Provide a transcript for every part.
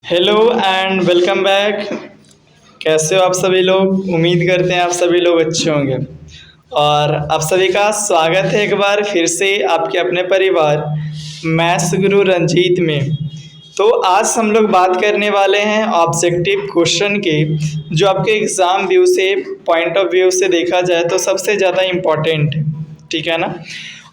Hello and welcome back. कैसे हो आप सभी लोग? उम्मीद करते हैं आप सभी लोग अच्छे होंगे। और आप सभी का स्वागत है एक बार फिर से आपके अपने परिवार मैथ्स गुरु रंजीत में। तो आज हम लोग बात करने वाले हैं ऑब्जेक्टिव क्वेश्चन की, जो आपके एग्ज़ाम व्यू से पॉइंट ऑफ व्यू से देखा जाए तो सबसे ज़्यादा इम्पोर्टेंट है। ठीक है ना?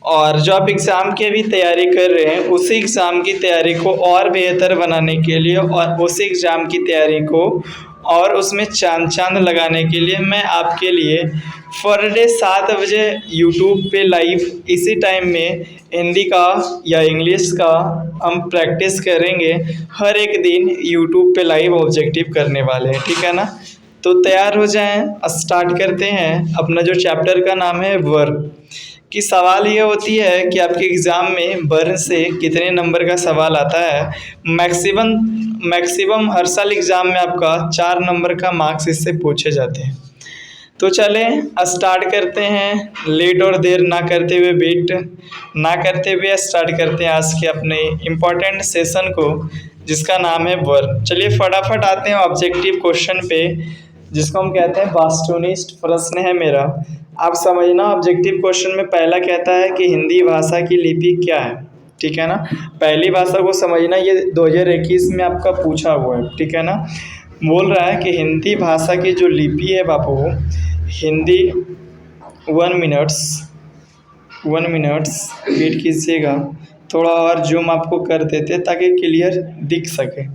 और जो आप एग्ज़ाम की अभी तैयारी कर रहे हैं, उसी एग्ज़ाम की तैयारी को और बेहतर बनाने के लिए और उसी एग्ज़ाम की तैयारी को और उसमें चाँद चाँद लगाने के लिए मैं आपके लिए पर डे 7 बजे यूट्यूब पे लाइव इसी टाइम में हिंदी का या इंग्लिश का हम प्रैक्टिस करेंगे। हर एक दिन यूट्यूब पे लाइव ऑब्जेक्टिव करने वाले हैं। ठीक है ना? तो तैयार हो जाएं, स्टार्ट करते हैं। अपना जो चैप्टर का नाम है वर्ब कि सवाल ये होती है कि आपके एग्ज़ाम में वर्ब से कितने नंबर का सवाल आता है। मैक्सिमम मैक्सिमम हर साल एग्ज़ाम में आपका 4 नंबर का मार्क्स इससे पूछे जाते हैं। तो चलें स्टार्ट करते हैं, लेट और देर ना करते हुए वेट ना करते हुए स्टार्ट करते हैं आज के अपने इम्पोर्टेंट सेशन को, जिसका नाम है वर्ब। चलिए फटाफट आते हैं ऑब्जेक्टिव क्वेश्चन पे, जिसको हम कहते हैं वास्तुनिष्ठ प्रश्न है मेरा। आप समझना, ऑब्जेक्टिव क्वेश्चन में पहला कहता है कि हिंदी भाषा की लिपि क्या है। ठीक है ना? पहली भाषा को समझना, ये 2021 में आपका पूछा हुआ है। ठीक है ना? बोल रहा है कि हिंदी भाषा की जो लिपि है बापू, हिंदी 1 मिनट्स वेट कीजिएगा, थोड़ा और जूम आपको कर देते ताकि क्लियर दिख सके।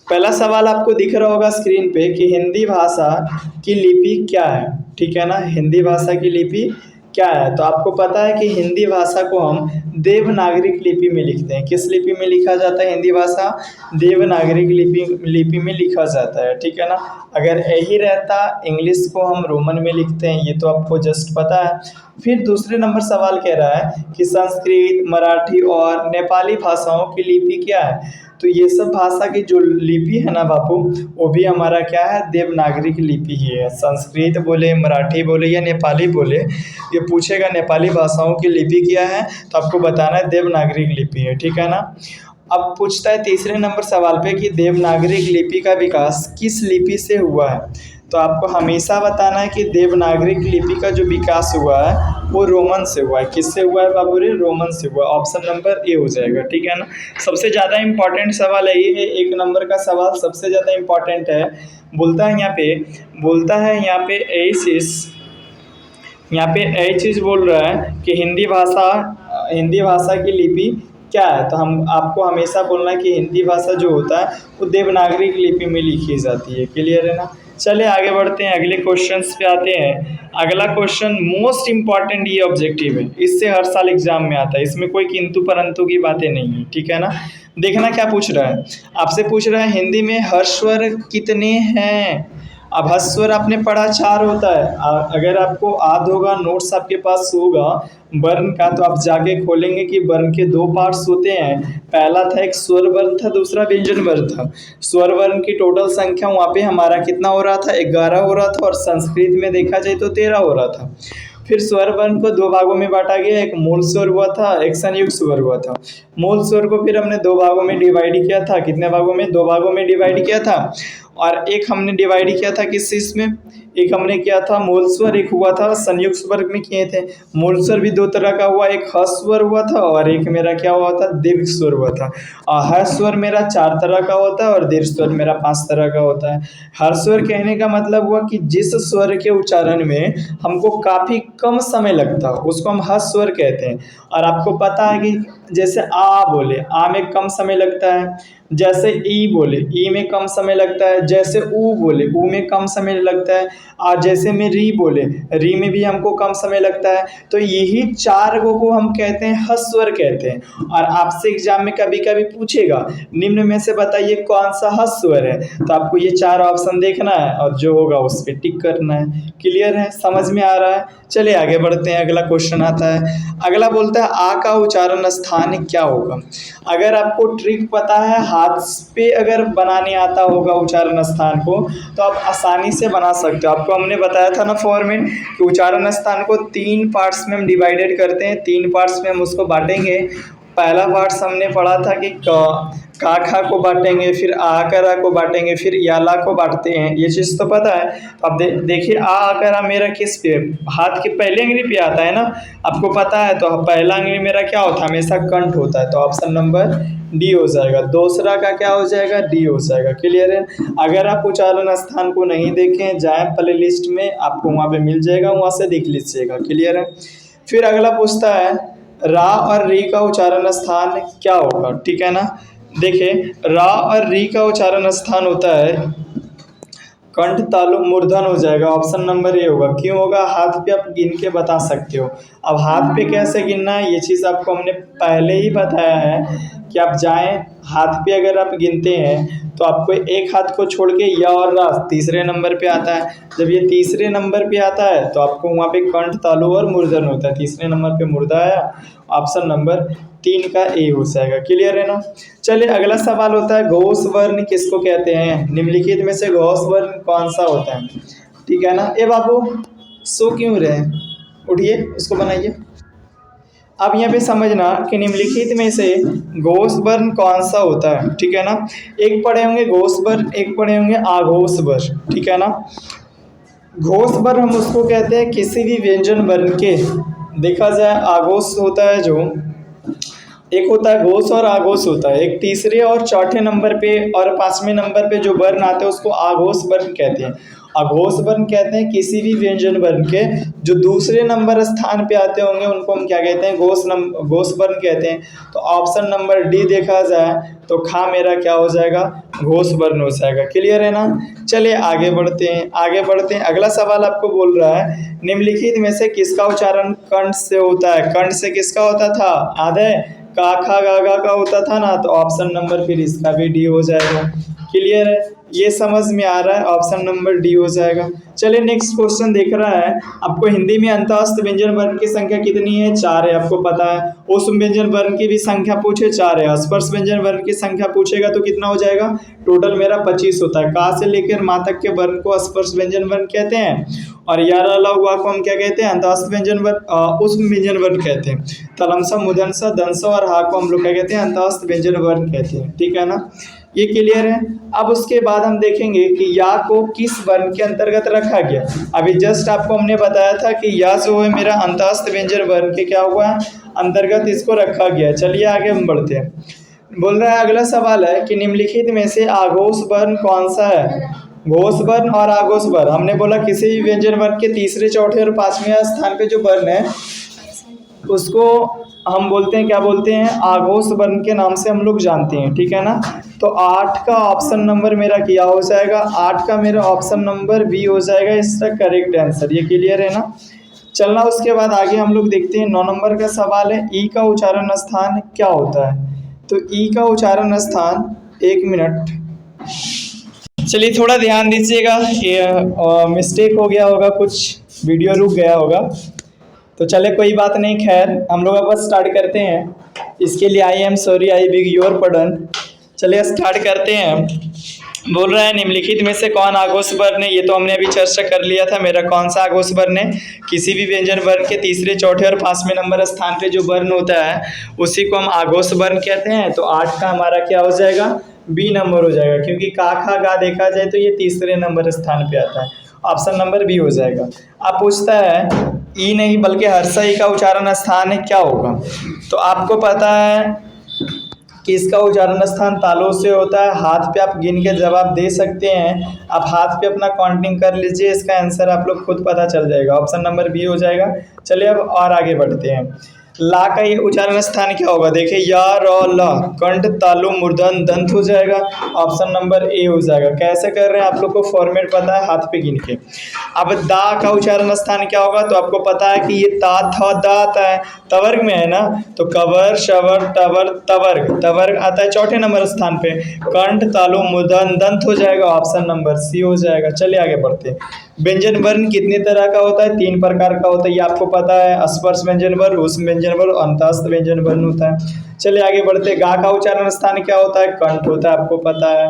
पहला सवाल आपको दिख रहा होगा स्क्रीन पे कि हिंदी भाषा की लिपि क्या है। ठीक है ना? हिंदी भाषा की लिपि क्या है? तो आपको पता है कि हिंदी भाषा को हम देवनागरिक लिपि में लिखते हैं। किस लिपि में लिखा जाता है हिंदी भाषा? देवनागरिक लिपि में लिखा जाता है। ठीक है ना? अगर यही रहता इंग्लिश को हम रोमन में लिखते हैं, ये तो आपको जस्ट पता है। फिर दूसरे नंबर सवाल कह रहा है कि संस्कृत, मराठी और नेपाली भाषाओं की लिपि क्या है। तो ये सब भाषा की जो लिपि है ना बापू, वो भी हमारा क्या है? देवनागरिक लिपि ही है। संस्कृत बोले, मराठी बोले या नेपाली बोले, ये पूछेगा नेपाली भाषाओं की लिपि क्या है तो आपको बताना है देवनागरिक लिपि है। ठीक है ना? अब पूछता है तीसरे नंबर सवाल पे कि देवनागरिक लिपि का विकास किस लिपि से हुआ है। तो आपको हमेशा बताना है कि देवनागरिक लिपि का जो विकास हुआ है वो रोमन से हुआ है। किससे हुआ है बाबू रे? रोमन से हुआ। ऑप्शन नंबर ए हो जाएगा। ठीक है ना? सबसे ज़्यादा इम्पोर्टेंट सवाल है ये, 1 नंबर का सवाल सबसे ज़्यादा इम्पोर्टेंट है। बोलता है यहाँ पे यही चीज़ बोल रहा है कि हिंदी भाषा की लिपि क्या है। तो हम आपको हमेशा बोलना है कि हिंदी भाषा जो होता है वो देवनागरिक लिपि में लिखी जाती है। क्लियर है ना? चलिए आगे बढ़ते हैं, अगले क्वेश्चंस पे आते हैं। अगला क्वेश्चन मोस्ट इम्पॉर्टेंट ये ऑब्जेक्टिव है, इससे हर साल एग्जाम में आता है, इसमें कोई किंतु परंतु की बातें नहीं है। ठीक है ना? देखना क्या पूछ रहा है। आपसे पूछ रहा है हिंदी में हर्षस्वर कितने हैं। अब हस्वर आपने पढ़ा 4 होता है। अगर आपको याद होगा, नोट्स आपके पास होगा वर्ण का, तो आप जाके खोलेंगे कि वर्ण के 2 पार्ट्स होते हैं। पहला था एक स्वर वर्ण था, दूसरा व्यंजन वर्ण था। स्वर वर्ण की टोटल संख्या वहाँ पे हमारा कितना हो रहा था? 11 हो रहा था, और संस्कृत में देखा जाए तो 13 हो रहा था। फिर स्वर वर्ण को 2 भागों में बांटा गया, एक मूल स्वर हुआ था, एक संयुक्त स्वर हुआ था। मूल स्वर को फिर हमने 2 भागों में डिवाइड किया था। कितने भागों में? 2 भागों में डिवाइड किया था। और एक हमने डिवाइड किया था किस चीज़ में? एक हमने किया था मूल स्वर, एक हुआ था संयुक्त स्वर में किए थे। मूल स्वर भी 2 तरह का हुआ, एक ह स्वर हुआ था और एक मेरा क्या हुआ था? दीर्घ स्वर हुआ था। और ह स्वर मेरा 4 तरह का होता है और दीर्घ स्वर मेरा 5 तरह का होता है। हर स्वर कहने का मतलब हुआ कि जिस स्वर के उच्चारण में हमको काफ़ी कम समय लगता है उसको हम ह स्वर कहते हैं। और आपको पता है कि जैसे आ बोले, आ में कम समय लगता है। जैसे ई बोले, ई में कम समय लगता है। जैसे ऊ बोले, ऊ में कम समय लगता है। और जैसे में री बोले, री में भी हमको कम समय लगता है। तो यही 4 को हम कहते हैं हस्वर कहते हैं। और आपसे एग्जाम में कभी कभी पूछेगा निम्न में से बताइए कौन सा हस्वर है, तो आपको ये 4 ऑप्शन देखना है और जो होगा उस पर टिक करना है। क्लियर है? समझ में आ रहा है? चलिए आगे बढ़ते हैं, अगला क्वेश्चन आता है। अगला बोलता है आ का उच्चारण स्थान क्या होगा। अगर आपको ट्रिक पता है, हाथ पे अगर बनाने आता होगा उच्चारण स्थान को, तो आप आसानी से बना सकते हो। आपको हमने बताया था ना फॉर्मेट कि उच्चारण स्थान को 3 पार्ट्स में हम डिवाइडेड करते हैं, 3 पार्ट्स में हम उसको बांटेंगे। पहला पार्ट हमने पढ़ा था कि का खा को बांटेंगे, फिर आ करा को बांटेंगे, फिर याला को बांटते हैं, ये चीज़ तो पता है। अब देखिए आ करा मेरा किस पे, हाथ के पहले अंगुली पे आता है ना, आपको पता है। तो पहला अंगुली मेरा क्या होता है, हमेशा कंठ होता है, तो ऑप्शन नंबर डी हो जाएगा। दूसरा का क्या हो जाएगा, डी हो जाएगा। क्लियर है। अगर आप उच्चारण स्थान को नहीं देखें, जाए प्ले लिस्ट में, आपको वहाँ पे मिल जाएगा, वहाँ से देख लीजिएगा। क्लियर है। फिर अगला पूछता है रा और री का उच्चारण स्थान क्या होगा। ठीक है ना। देखिए रा और री का उच्चारण स्थान होता है कंठ तालु मूर्धन हो जाएगा। ऑप्शन नंबर ए होगा। क्यों होगा, हाथ पे आप गिन के बता सकते हो। अब हाथ पे कैसे गिनना है, ये चीज़ आपको हमने पहले ही बताया है कि आप जाएं हाथ पे, अगर आप गिनते हैं तो आपको एक हाथ को छोड़ के या और रा तीसरे नंबर पे आता है। जब ये तीसरे नंबर पे आता है तो आपको वहाँ पे कंठ तालु और मूर्धन होता है। तीसरे नंबर पे मूर्धा आया, ऑप्शन नंबर 3 का ए हो जाएगा। क्लियर है ना। चलिए अगला सवाल होता है घोष वर्ण किसको कहते हैं, निम्नलिखित में से घोष वर्ण कौन सा होता है। ठीक है ना। ए बाबू सो क्यों रहे, उठिए उसको बनाइए। अब यहाँ पे समझना कि निम्नलिखित में से घोष वर्ण कौन सा होता है। ठीक है ना। एक पढ़े होंगे घोष वर्ण, एक पढ़े होंगे आघोष वर्ण। ठीक है ना। घोष वर्ण हम उसको कहते हैं किसी भी व्यंजन वर्ण के, देखा जाए आघोष होता है जो, एक होता है घोष और आघोष होता है। एक तीसरे और चौथे नंबर पे और पांचवें नंबर पे जो वर्ण आते हैं उसको आघोष वर्ण कहते हैं। अघोष वर्ण कहते हैं किसी भी व्यंजन वर्ण के जो दूसरे नंबर स्थान पे आते होंगे उनको हम क्या कहते हैं, घोष वर्ण कहते हैं। तो ऑप्शन नंबर डी देखा जाए तो खा मेरा क्या हो जाएगा, घोष वर्ण हो जाएगा। क्लियर है ना। चलिए आगे बढ़ते हैं, आगे बढ़ते हैं। अगला सवाल आपको बोल रहा है निम्नलिखित में से किसका उच्चारण कंठ से होता है। कंठ से किसका होता था, आधे का खा गा का होता था ना, तो ऑप्शन नंबर फिर इसका भी डी हो जाएगा। क्लियर है, ये समझ में आ रहा है, ऑप्शन नंबर डी हो जाएगा। चलिए नेक्स्ट क्वेश्चन देख रहा है आपको, हिंदी में अंतःस्थ व्यंजन वर्ण की संख्या कितनी है, 4 है, आपको पता है। उष्म व्यंजन वर्ण की भी संख्या पूछे 4 है, स्पर्श व्यंजन वर्ण की संख्या पूछेगा तो कितना हो जाएगा, टोटल मेरा 25 होता है। का से लेकर माँ तक के वर्ण को स्पर्श व्यंजन वर्ण कहते हैं, और यार हुआ को हम क्या कहते हैं, अंतःस्थ व्यंजन वर्ण, उष्म व्यंजन वर्ण कहते हैं। तलमसा मुदनसा दंसा और हा को हम लोग क्या कहते हैं, अंतःस्थ व्यंजन वर्ण कहते हैं। ठीक है ना, ये क्लियर है। अब उसके बाद हम देखेंगे कि या को किस वर्ण के अंतर्गत रखा गया। अभी जस्ट आपको हमने बताया था कि या जो है मेरा अंतःस्थ व्यंजन वर्ण के क्या हुआ है, अंतर्गत इसको रखा गया। चलिए आगे हम बढ़ते हैं। बोल रहा है अगला सवाल है कि निम्नलिखित में से आघोष वर्ण कौन सा है। घोष वर्ण और आघोष वर्ण, हमने बोला किसी भी व्यंजन वर्ण के तीसरे चौथे और पांचवें स्थान पे जो वर्ण है उसको हम बोलते हैं, क्या बोलते हैं, आघोष वर्ण के नाम से हम लोग जानते हैं। ठीक है ना। तो 8 का ऑप्शन नंबर मेरा क्या हो जाएगा, 8 का मेरा ऑप्शन नंबर बी हो जाएगा इसका करेक्ट आंसर। ये क्लियर है ना। चलना उसके बाद आगे हम लोग देखते हैं। 9 नंबर का सवाल है ई का उच्चारण स्थान क्या होता है। तो ई का उच्चारण स्थान, 1 मिनट, चलिए थोड़ा ध्यान दीजिएगा, ये मिस्टेक हो गया होगा, कुछ वीडियो रुक गया होगा, तो चले कोई बात नहीं, खैर हम लोग अब स्टार्ट करते हैं। इसके लिए I am sorry, I big your pardon. चलिए स्टार्ट करते हैं। बोल रहा है निम्नलिखित में से कौन आघोष वर्ण है, ये तो हमने अभी चर्चा कर लिया था। मेरा कौन सा आघोष वर्ण है, किसी भी व्यंजन वर्ण के तीसरे चौथे और पांचवें नंबर स्थान पे जो वर्ण होता है उसी को हम आघोष वर्ण कहते हैं। तो 8 का हमारा क्या हो जाएगा, बी नंबर हो जाएगा, क्योंकि का खा गा देखा जाए तो ये तीसरे नंबर स्थान पे आता है। ऑप्शन नंबर बी हो जाएगा। अब पूछता है ई नहीं बल्कि हर्षा ई का उच्चारण स्थान है क्या होगा। तो आपको पता है कि इसका उच्चारण स्थान तालु से होता है। हाथ पे आप गिन के जवाब दे सकते हैं, आप हाथ पे अपना काउंटिंग कर लीजिए, इसका आंसर आप लोग खुद पता चल जाएगा। ऑप्शन नंबर बी हो जाएगा। चलिए अब और आगे बढ़ते हैं। ला का ये उच्चारण स्थान क्या होगा, देखिए या र ल, कंठ तालु मूर्धन दंत हो जाएगा। ऑप्शन नंबर ए हो जाएगा। कैसे कर रहे हैं आप लोग को फॉर्मेट पता है, हाथ पे गिन के। अब दा का उच्चारण स्थान क्या होगा, तो आपको पता है कि ये ता था दा आता है, तवर्ग में है ना, तो कवर शवर टवर तवर्ग, तवर्ग आता है चौथे नंबर स्थान पे। कंठ तालु मूर्धन दंत हो जाएगा, ऑप्शन नंबर सी हो जाएगा। चलिए आगे बढ़ते हैं। व्यंजन वर्ण कितने तरह का होता है, 3 प्रकार का होता है, ये आपको पता है। स्पर्श व्यंजन वर्ण, उष्म व्यंजन वर्ण, अंतःस्थ व्यंजन वर्ण होता है। चलिए आगे बढ़ते हैं। गा का उच्चारण स्थान क्या होता है, कंठ होता है, आपको पता है।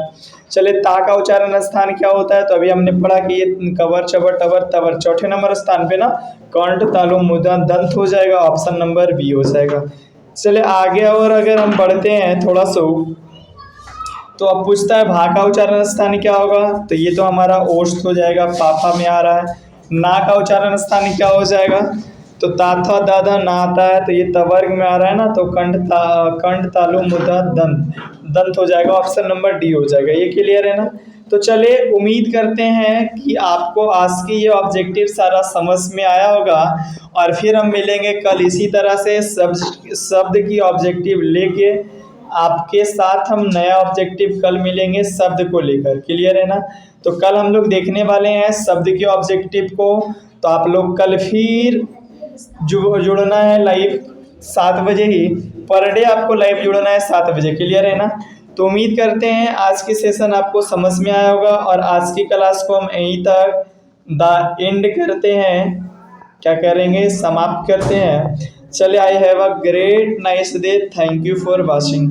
चलिए ता का उच्चारण स्थान क्या होता है, तो अभी हमने पढ़ा कि ये कवर चवर टवर तवर चौथे नंबर स्थान पे ना, कंठ तालु मूर्धन दंत हो जाएगा। ऑप्शन नंबर बी हो जाएगा। चले आगे और अगर हम बढ़ते हैं थोड़ा सा, तो अब पूछता है भा का उच्चारण स्थानीय क्या होगा। तो ये तो हमारा ओष्ठ हो जाएगा, पापा में आ रहा है। ना का उच्चारण स्थानीय क्या हो जाएगा, तो ताथा दादा ना आता है, तो ये तवर्ग में आ रहा है ना, तो कंठ तालु मुदा दंत, दंत हो जाएगा। ऑप्शन नंबर डी हो जाएगा। ये क्लियर है ना। तो चलिए उम्मीद करते हैं कि आपको आज की ये ऑब्जेक्टिव सारा समझ में आया होगा, और फिर हम मिलेंगे कल इसी तरह से शब्द की ऑब्जेक्टिव लेके। आपके साथ हम नया ऑब्जेक्टिव कल मिलेंगे शब्द को लेकर। क्लियर है ना। तो कल हम लोग देखने वाले हैं शब्द के ऑब्जेक्टिव को। तो आप लोग कल फिर जुड़ना है लाइव 7 बजे ही, पर डे आपको लाइव जुड़ना है 7 बजे। क्लियर है ना। तो उम्मीद करते हैं आज की सेशन आपको समझ में आया होगा, और आज की क्लास को हम यहीं तक द एंड करते हैं, क्या करेंगे, समाप्त करते हैं। चलिए, I have a great nice day, thank you for watching.